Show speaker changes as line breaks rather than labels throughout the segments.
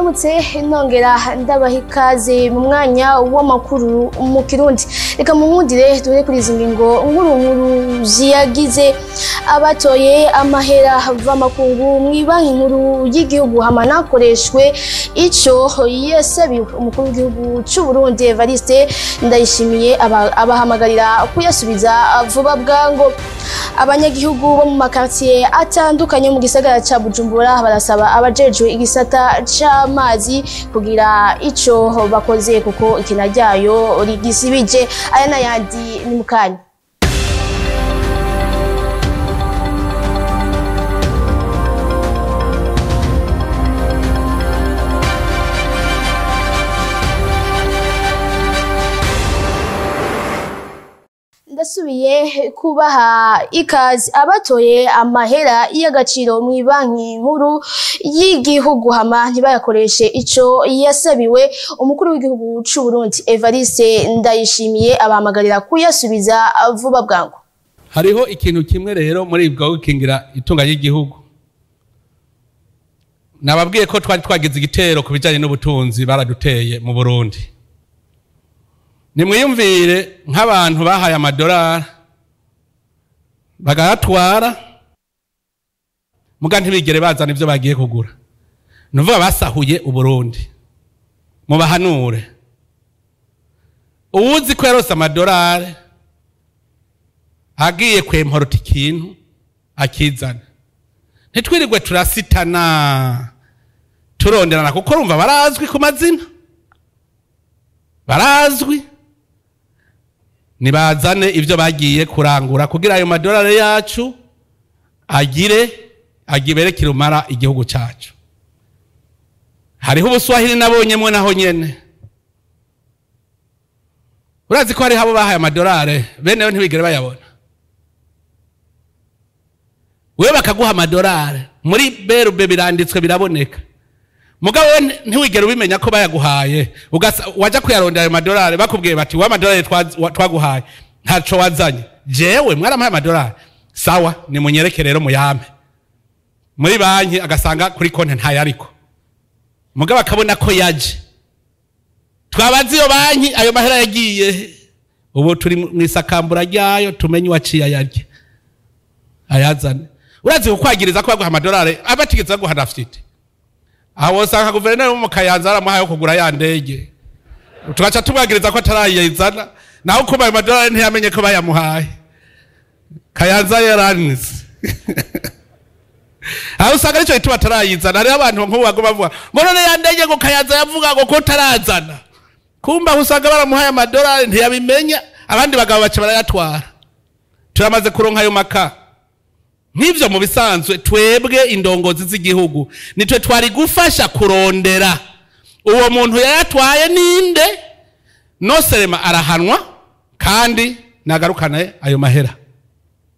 ndabaramutse nongera ndabaha ikaze mu mwanya w'amakuru mu Kirundi. Reka munkundire dore kuri izi ngingo nkuru ziyagize abatoye amahera v'amakungu mw'ibanki nkuru y'igihugu hamanakoreshwe ico yasabiwe umukuru w'igihugu c'u Burundi Evariste Ndayishimiye abahamagarira kuyasubiza vuba bwango. Abanyagihugu bo mu makartier atandukanye mu gisagara ca Bujumbura barasaba abajejwe igisata c'amazi kugira ico bakoze kuko ikina ryayo rigisibije. Aya n'ayandi ni mukanya. Ndasubiye kubaha ikazi abatoye amahera y'agaciro mu banki nkuru y'igihugu hama ntibayakoreshe ico yasabiwe umukuru w'igihugu c'u Burundi Evariste Ndayishimiye abahamagarira kuyasubiza vuba bwangu.
Hariho ikintu kimwe rero muri ibwo gukingira itunga ry'igihugu. Nababwiye ko twari twagize igitero ku bijanye n'ubutunzi baraduteye mu Burundi. Nimwiyumvire nk'abantu bahaye amadolari bagatwara muga ntibigere bazana ivyo bagiye kugura. Nuvuga basahuye uBurundi. Mubahanure. Uwuzi ko yarose amadolari agiye kwemporota ikintu akizana. Ntitwirirwe turasitana turonderana kuko urumva barazwi ku mazina. Barazwi nibazane ivyo bagiye kurangura kugira ayo madolari yacu agibere kirumara igihugu cacu. Hariho ubuswahili nabonyemwe naho nyene. Urazi ko hari habo bahaye amadolari bene yo ntibigere bayabona. Wewe bakaguha amadolari muri berube biranditswe biraboneka. Mugabo ntiwigere ubimenya ko bayaguhaye waja kuyarondera ayo madolari bakubwiye bati wa madolari twaguhaye ntaco wazanye. Jewe mwarampaye amadolari sawa ni munyereke rero muyampe muri banki agasanga kuri konte ntayariko. Mugabo akabona ko yaje twabazi iyo banki ayo mahera yagiye. Ubu turi mwisakambura ryayo tumenye waciye ayarye ayazane. Urazi kukwagiriza ko baguha amadolari abatigeze baguha ndafite. Aho sanga guverineri mu Kayanza aramuhaye kugura ya ndege. Tugaca tumwagiriza ko atarayizana naho kuba ayo madolari ntiyamenye ko bayamuhaye. Kayanza yaranize. Aho sanga arico ituma atarayizana. Hari abantu nk'ubu bagoma bavuga ngo none ya ndege ngo Kayanza yavuga ngo ko tarazana. Kumba usanga baramuhaye amadolari ntiyabimenya abandi bagabo bace barayatwara. Turamaze kuronka ayo maka. Nivyo mu bisanzwe twebwe indongozi z'igihugu nitwe twari gufasha kurondera uwo muntu yayatwaye ninde noserema arahanwa kandi nagarukana ayo mahera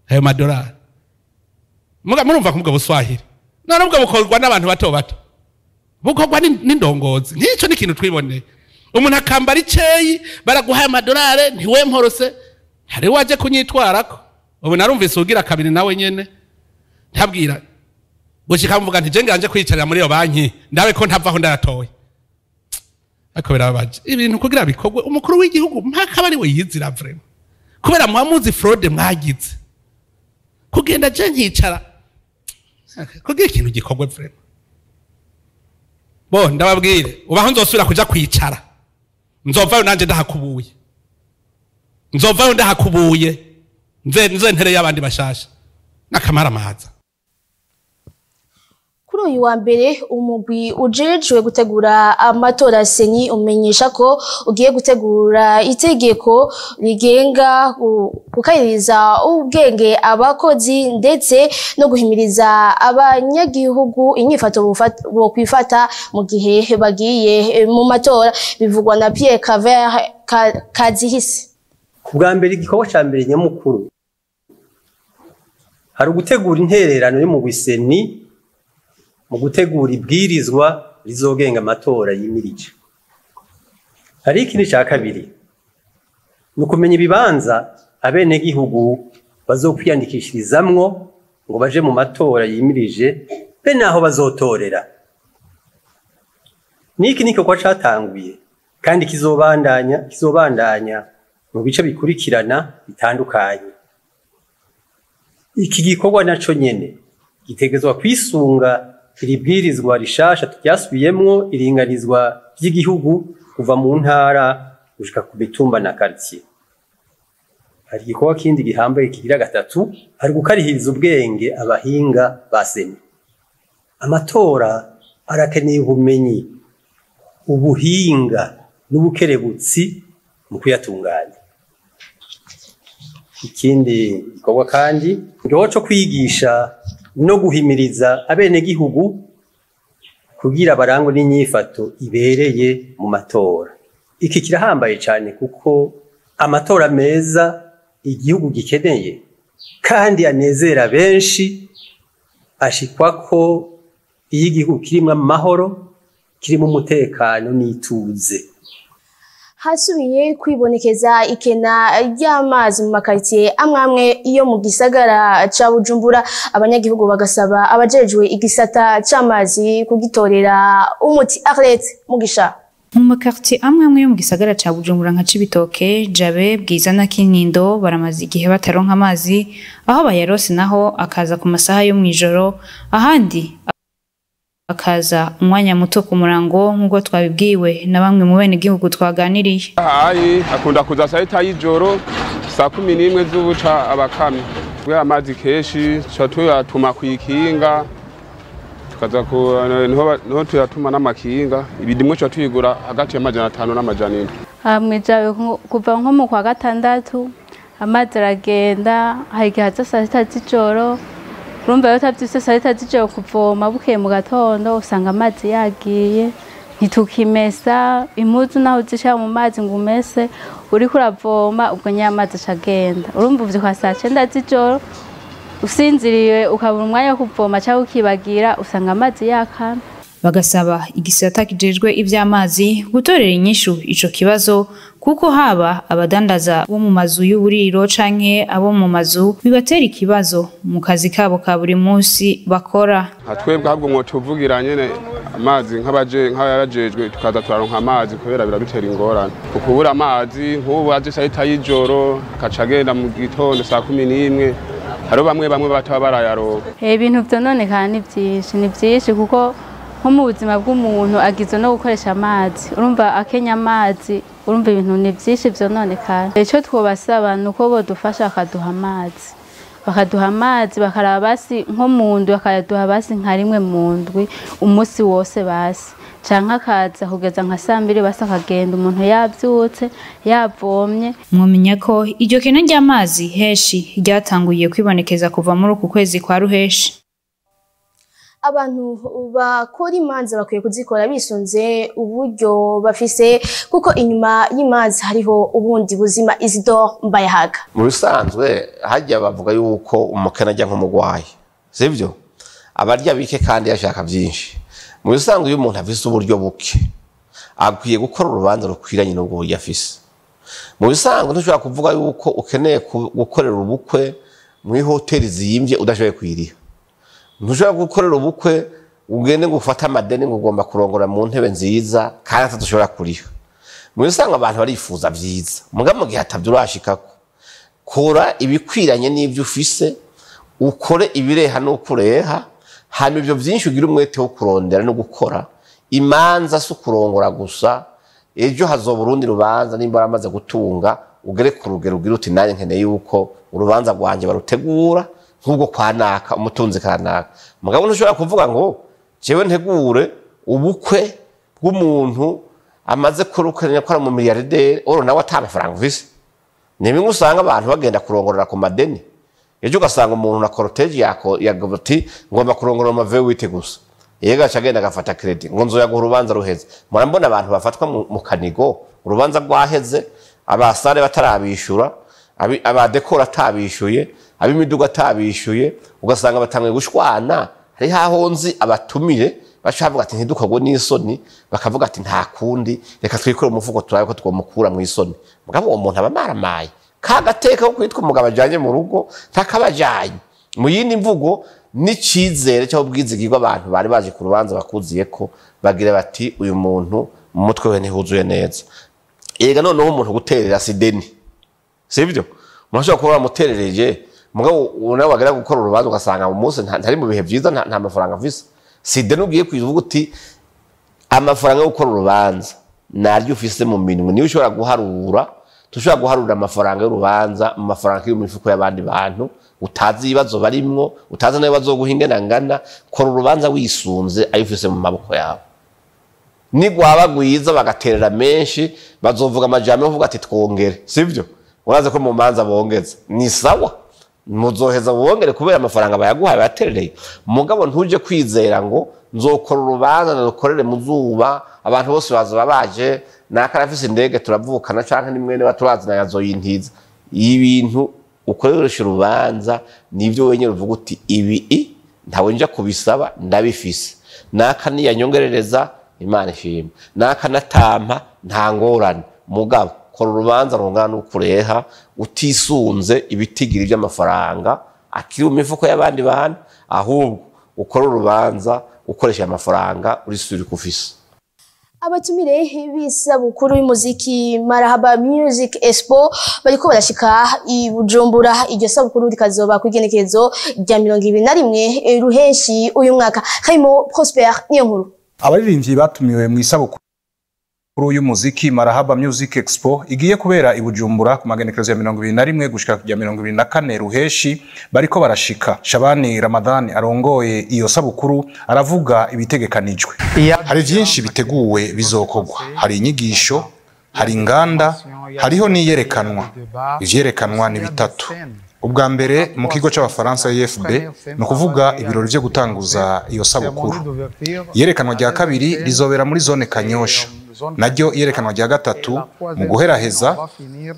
ayo madolari. Murumva kumubwa buswahili none ubwo bukorwa n'abantu bato bato bukorwa n'indongozi. Nk'ico ni ikintu twiboneye umuntu akambara iceyi baraguhaye amadolari ntiwemporose hari waje kunyitwarako. Ubu narumvise ugira kabiri nawe nyene ntabwira gushika mvuga nti je nganje kwicarira muri iyo banki ndabe ko ntavaho ndayatoye. Ariko birabaje ibintu kugira bikogwe umukuru w'igihugu mpaka bari we yizira vraiment kubera muhamuzi fraude mwagize kugenda je nkicara kugira ikintu gikogwe vraiment. Bo ndababwire ubaho nzosubira kuja kwicara nzovayo nanje ndahakubuye nzovayo ndahakubuye nze ntereye abandi bashasha nakamara amaza.
Kuri uyu wa mbere umugwi ujejwe gutegura amatora Seni umenyesha ko ugiye gutegura itegeko rigenga gukayiriza ubwenge abakozi ndetse no guhimiriza abanyagihugu inyifato bo kwifata mu gihe bagiye mu matora. Bivugwa na Pierre Kazihise.
Kubwa mbere igikorwa ca mbere nyamukuru hari ugutegura intererano yo mu Seni mu gutegura ibwirizwa rizogenga amatora yimirije. Hari ikindi ca kabiri ni ukumenya ibibanza abenegihugu bazokwiyandikishirizamwo ngo baje mu matora yimirije be naho bazotorera. niki niko kwa catanguye kandi kizobandanya mu bice bikurikirana bitandukanye. Iki gikorwa naco nyene gitegezwa kwisunga iribwirizwa rishasha turyasubiyemwo iringanizwa ry'igihugu kuva mu ntara gushika ku mitumba na quartier. Hari igikorwa kindi gihambaye kigira gatatu, hari gukarihiriza ubwenge abahinga baseni. Amatora arakeneye ubumenyi, ubuhinga n'ubukerebutsi mu kuyatunganya. Ikindi gikorwa kandi ndoho co kwigisha no guhimiriza abenegihugu kugira barangwe n'inyifato ibereye mu matora. Iki kirahambaye cyane kuko amatora meza igihugu gikeneye kandi anezera benshi ashikwako iyo igihugu kirimo amahoro, kirimo umutekano n'ituze.
Hasubiye kwibonekeza ikena ry'amazi mu makaritiye amwe iyo mu gisagara ca Bujumbura, abanyagihugu bagasaba abajejwe igisata c'amazi kugitorera umuti. Arlette Mugisha.
Mu makaritiye amwe yo mu gisagara ca Bujumbura nka Cibitoke, Jabe, Bwiza na Kinindo baramaze igihe bataronka amazi, aho bayarose naho akaza ku masaha yo mwijoro, ahandi akaza umwanya muto ku murango nk'uko twabibwiwe na bamwe mu bene gihugu twaganiriye.
Akunda kuza saa 7 y'ijoro, saa 11 z'ubuca abakame. Kubera amazi keshi tuyatuma kwikinga, tukaza ku niho tuyatuma n'amakinga, ibidimwe cyo tuyigura hagati ya 500 n'amajana 7.
Mwijawe kuva nko mu kwa gatandatu amazi aragenda, hagihaza saa 6 z'ijoro. Urumva yo tavyise saa 6 z'ijoro kuvoma, bukeye mu gatondo usanga amazi yagiye, ntitukimesa impuzu naho zishaka mu mazi ngo umese, uriko uravoma ubwo nyamazi acagenda. Urumva uvyuka saa 9 z'ijoro usinziriwe ukabura umwanya wo kuvoma cyangwa ukibagira, usanga amazi yakana.
Bagasaba igisata kijejwe ivy'amazi gutorera inyishu ico kibazo, kuko haba abadandaza bo mu mazu y'uburiro canke abo mu mazu bibatera ikibazo mu kazi kabo ka buri munsi bakora.
Twebwe ahubwo mwo tuvugira nyene amazi nk'abajejwe tukaza turaronka amazi kubera birabitera ingorane. Ukubura amazi nk'ubu aje saa 7 y'ijoro kacagenda mu gitondo saa 11, haro bamwe bataba barayaronka.
Ibintu vyononekana ni vyinshi kuko nko mu buzima bw'umuntu agizwe no gukoresha amazi, urumva akenya amazi, urumva ibintu ni vyinshi vyononekana. Ico twobasaba nuko bodufasha bakaduha amazi bakaraba basi nko mu ndwi bakayaduha basi nka rimwe mu ndwi umunsi wose basi, canke akaza kugeza nka saa 2 basi akagenda umuntu yavyutse yavomye.
Mwomenya ko iryo kena ry'amazi heshi ryatanguye kwibonekeza kuva muri uku kwezi kwa Ruheshi.
Abantu bakora imanza bakwiye kuzikora bisunze uburyo bafise, kuko inyuma y'imanza hariho ubundi buzima. Isidore Mbayahaga.
Mu bisanzwe hajya bavuga yuko umukene ajya nk'umugwayi, sivyo? Abarya bike kandi yashaka byinshi. Mu bisanzwe iyo umuntu afise uburyo buke akwiye gukora urubanza rukwiranye n'ubwo buryo afise. Mu bisanzwe ntushobora kuvuga yuko ukeneye gukorera ubukwe mu hoteli ziyimvye udashoboye kwiriha. Ntushobora gukorera ubukwe ugende gufata amadeni ngo ugomba kurongora mu ntebe nziza kandi atatushobora kuriha. Mu bisanzwe abantu barifuza vyiza, muga mu gihe atavyurashikako, kora ibikwiranye n'ivyo ufise, ukore ibireha no kureha, hanyuma ivyo vyinshi ugira umwete wo kurondera no gukora. Imanza si kurongora gusa, ejo hazoba urundi rubanza nimba baramaze gutunga, ugere ku rugero ugira uti nanjye nkeneye yuko urubanza rwanje barutegura nk'ubwo kwanaka umutunzi kanaka. Mugabo ntushobora kuvuga ngo jewe ntegure ubukwe bw'umuntu amaze kurukanya ko ari mu miliyarderi oro nawe atamafaranga ufise. Nibi ngusanga abantu bagenda kurongorera ku madeni, ejo ugasanga umuntu na cortege yako yagoboti ngomba kurongorera mu V8 gusa, yega cagenda agafata credit ngo nzoyaga urubanza ruheze. Murambona abantu bafatwa mu kanigo urubanza rwaheze, abasare batarabishura, abadekora atabishuye, abimiduga atabishuye, ugasanga batangiye gushwana. Hari hahonzi abatumire bacavuga ati ntidukagwe n'isoni, bakavuga ati nta kundi reka twikore umufuko turaye ko twomukura mu isoni. Mugabo uwo muntu abamaramaye kagateka ko kwitwa umugabo ajanye mu rugo takabajanye mu yindi mvugo n'icizere cyo bwizigirwa abantu bari baje ku rubanza bakuziye ko bagira bati uyu muntu mu mutwe we ntihuzuye neza. Yega noneho umuntu guterera sideni sibyo murashobora kuba muterereje mugabo unawe wagira gukora urubanza ugasanga mu munsi ntari mu bihe byiza nta mafaranga afise sideni ugiye kwivuga uti amafaranga yo gukora urubanza naryo ufise mu minwe niyo ushobora guharura tushobora guharura amafaranga y'urubanza mu mafaranga yo mu mifuko y'abandi bantu utazi ibibazo barimwo utazi nayo bazoguhingana ngana kora urubanza wisunze ayo ufise mu maboko yawe nigwaba gwiza bagaterera menshi bazovuga amajambo bavuga ati twongere sivyo uraze ko mu manza bongeza ni sawa muzoheza bongere kubera amafaranga bayaguhaye baterereye mugabo ntuje kwizera ngo nzokora urubanza narukorere mu zuba abantu bose bazoba baje nakarafise indege turavukana canke ni mwene baturazi na yazoyintiza ibintu ukoresha urubanza nivyo wenyine uvuga uti ibi ntawe nja kubisaba ndabifise naka niyanyongerereza Imana ishimwe nakanatama nta ngorane mugabo kora urubanza rungana n'ukureha utisunze ibitigiri by'amafaranga akiri mu mifuko y'abandi bantu ahubwo ukora urubanza ukoresha amafaranga urisuri kufisa.
Abatumire b'isabukuru y'umuziki Marahaba Music Expo bariko barashika i Bujumbura iryo sabukuru rikazoba kwigenekezo rya 2021 ruheshi uyu mwaka. Harimo Prosper niyo nkuru.
Abaririmbyi batumiwe mu isabukuru y'umuziki Marahaba Music Expo igiye kubera i Bujumbura ku magenekerezo ya 2021 gushika ya 2024 ruheshi bariko barashika. Shabani Ramadhan arongoye iyo sabukuru aravuga ibitegekanijwe. Hari vyinshi biteguwe bizokorwa. Hari inyigisho, hari inganda, hariho niyerekanwa. Ivyerekanwa ni bitatu. Ubwa mbere mu kigo c'abafaransa EFB no kuvuga ibirori byo gutanguza iyo sabukuru. Yerekanwa rya kabiri rizobera muri zone Kanyosha. Naryo yerekanwa rya gatatu mu guheraheza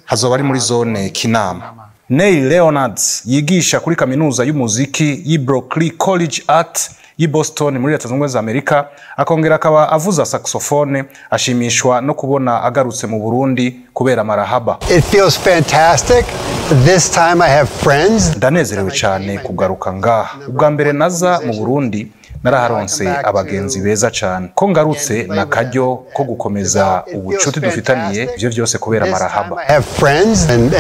hazoba ari muri zone Kinama. Neil Leonards yigisha kuri kaminuza y'umuziki y'i Berklee College Art y'i Boston muri Leta Zunze Ubumwe za Amerika akongera akaba avuza saxophone ashimishwa no kubona agarutse mu Burundi kubera Marahaba.
It feels fantastic. This time I have friends.
Ndanezerewe cyane kugaruka ngaha. Ubwa mbere naza mu Burundi naraharonse abagenzi beza cyane ko ngarutse na karyo ko gukomeza ubucuti dufitaniye ivyo byose kubera Marahaba.
I have friends and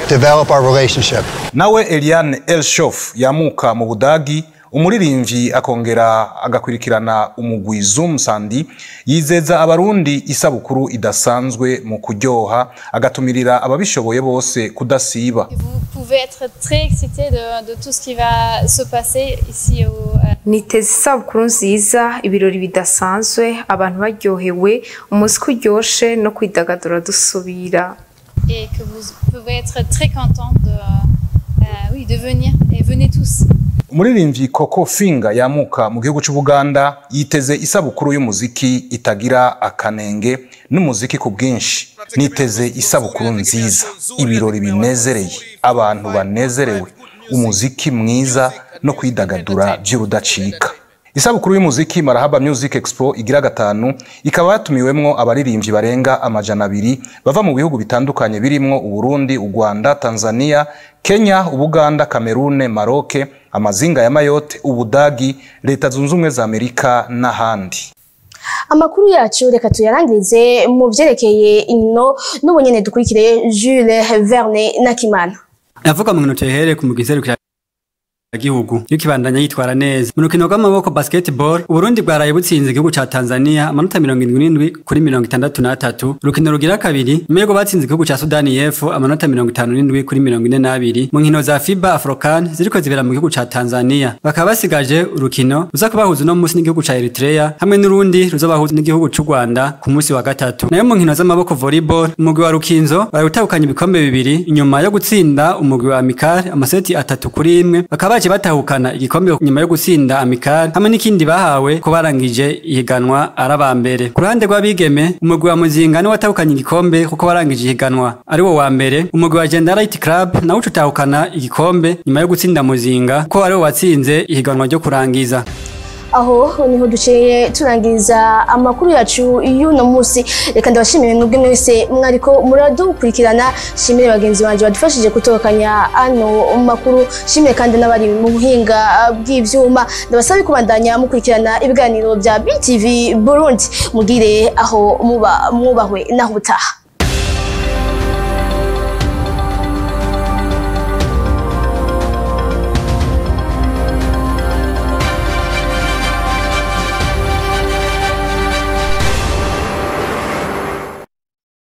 develop our relationship.
Nawe Eliane Elshoff yamuka mu Budagi umuririmbyi akongera agakwirikirana umugwi Zoom Sandi yizeza abarundi isabukuru idasanzwe mu kuryoha agatumirira ababishoboye bose kudasiba.
Vous pouvez être très excité de tout ce qui va se passer ici au
Niteze isabukuru nziza ibirori bidasanzwe abantu baryohewe umuziki uryoshe no kwidagadura dusubira.
Et que vous pouvez être très content de venir et venez tous.
Umuririmbyi Koko Finga yamuka mu gihugu cy'Ubuganda yiteze isabukuru y'umuziki itagira akanenge n'umuziki ku bwinshi. Niteze isabukuru nziza ibirori binezereye abantu banezerewe umuziki mwiza no kwidagadura by'urudacika. Isabukuru y'umuziki Marahaba Music Expo igira gatanu ikaba yatumiwemwo abaririmbyi barenga amajana 200 bava mu bihugu bitandukanye birimwo Uburundi, u Rwanda, Tanzania, Kenya, Ubuganda, Cameroon, Maroc, amazinga ya Mayotte, Ubudagi, Leta Zunze Ubumwe za Amerika n'ahandi.
Amakuru yacu reka tuyarangirize mu vyerekeye ino n'ubunyene dukurikire Jules Verne Nakimana.
Navuga mu ntoke here ku mugizerukira gihugu yukibandanya yitwara neza mu rukino rw'amaboko basketball Uburundi bwaraye butsinze igihugu ca Tanzania amanota 77 kuri 63 urukino rugira kabiri nyuma yo batsinze igihugu ca Sudani y'Epfo amanota 57 kuri 42 mu nkino za FIBA Afrocan ziriko zibera mu gihugu ca Tanzania bakaba basigaje urukino ruza kubahuza no munsi n'igihugu ca Eritrea hamwe n'urundi ruzobahuza n'igihugu c'u Rwanda ku munsi wa gatatu. Nayo mu nkino z'amaboko volleyball umugwi wa Rukinzo barutahukanye ibikombe bibiri inyuma yo gutsinda umugwi wa Amikal amaseti 3 kuri 1 bakaba batahukana igikombe nyuma yo gutsinda Amikal hamwe n'ikindi bahawe ko barangije ihiganwa araba mbere. Ku ruhande rw'abigeme umugwi wa Muzinga ni watahukanye igikombe kuko barangije ihiganwa ari wo wa mbere. Umugwi wa Gendarite Club nawo utahukana igikombe nyuma yo gutsinda Muzinga ko ari wo watsinze ihiganwa ryo kurangiza.
aho niho duciye turangiriza amakuru yacu y'uno munsi. Reka ndabashimire mwebwe mwese mwariko muradukurikirana, shimire bagenzi banje badufashije kutokanya ano makuru, shimire kandi n'abari mu buhinga bw'ivyuma. Ndabasabe kubandanya mukurikirana ibiganiro bya BTV Burundi, mugire aho muba mwubahwe naho utaha.